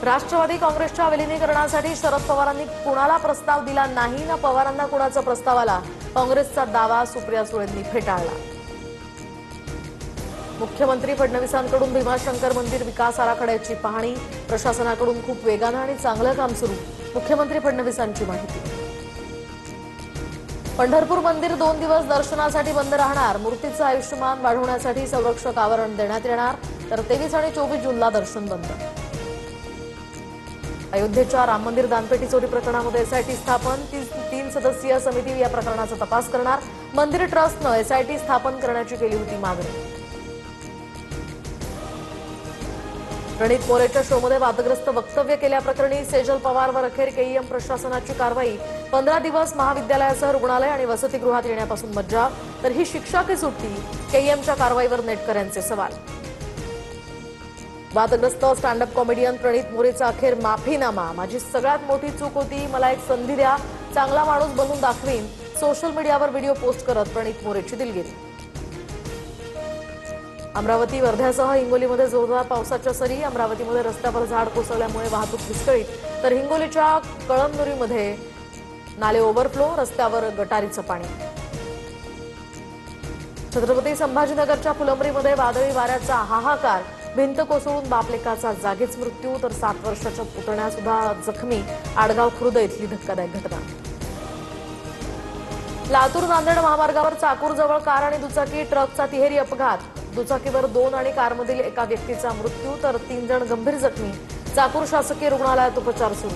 राष्ट्रवादी काँग्रेसच्या विलीनीकरणासाठी शरद पवारांनी कुणाला प्रस्ताव दिला नाही ना पवारांना कुणाचा प्रस्ताव आला, काँग्रेसचा दावा सुप्रिया सुळेंनी फेटाळला। मुख्यमंत्री फडणवीसांकडून भीमाशंकर मंदिर विकास आराखड्याची पाहणी, प्रशासनाकडून खूप वेगानं आणि चांगलं काम सुरू, मुख्यमंत्री फडणवीसांची माहिती। पंढरपूर मंदिर 2 दिवस दर्शनासाठी बंद राहणार, मूर्तीचं आयुष्यमान वाढवण्यासाठी संरक्षक आवरण देण्यात येणार, तर 23 आणि 24 जूनला दर्शन बंद। अयोध्येच्या राम मंदिर दानपेटी चोरी प्रकरणामध्ये एसआयटी स्थापन, 3 सदस्यीय समिती या प्रकरणाचा तपास करणार, मंदिर ट्रस्टनं एसआयटी स्थापन करण्याची केली होती मागणी। प्रणित मोरेच्या शोमध्ये वादग्रस्त वक्तव्य केल्याप्रकरणी सेजल पवारवर अखेर केईएम प्रशासनाची कारवाई, 15 दिवस महाविद्यालयासह रुग्णालय आणि वसतिगृहात येण्यापासून मज्जाव, तर ही शिक्षा की सुट्टी, केईएमच्या कारवाईवर नेटकऱ्यांचे सवाल। वादग्रस्त स्टँडअप कॉमेडियन प्रणित मोरेचा अखेर माफीनामा, माझी सगळ्यात मोठी चूक होती, मला एक संधी द्या, चांगला माणूस बनून दाखवीन, सोशल मीडियावर व्हिडिओ पोस्ट करत प्रणित मोरेची दिलगिरी। अमरावती वर्ध्यासह हिंगोलीमध्ये जोरदार पावसाच्या सरी, अमरावतीमध्ये रस्त्यावर झाड कोसळल्यामुळे वाहतूक विस्कळीत, तर हिंगोलीच्या कळमनुरीमध्ये नाले ओव्हरफ्लो, रस्त्यावर गटारीचं पाणी। छत्रपती संभाजीनगरच्या फुलंब्रीमध्ये वादळी वाऱ्याचा हाहाकार, भिंत कोसळून बापलेकाचा जागीच मृत्यू, तर 7 वर्षाच्या पुतण्या सुद्धा जखमी, आडगाव खुर्द इथली धक्कादायक घटना। लातूर नांदेड महामार्गावर चाकूरजवळ कार आणि दुचाकी ट्रकचा तिहेरी अपघात, दुचाकीवर 2 आणि कारमधील एका व्यक्तीचा मृत्यू, तर 3 जण गंभीर जखमी, चाकूर शासकीय रुग्णालयात उपचार सुरू।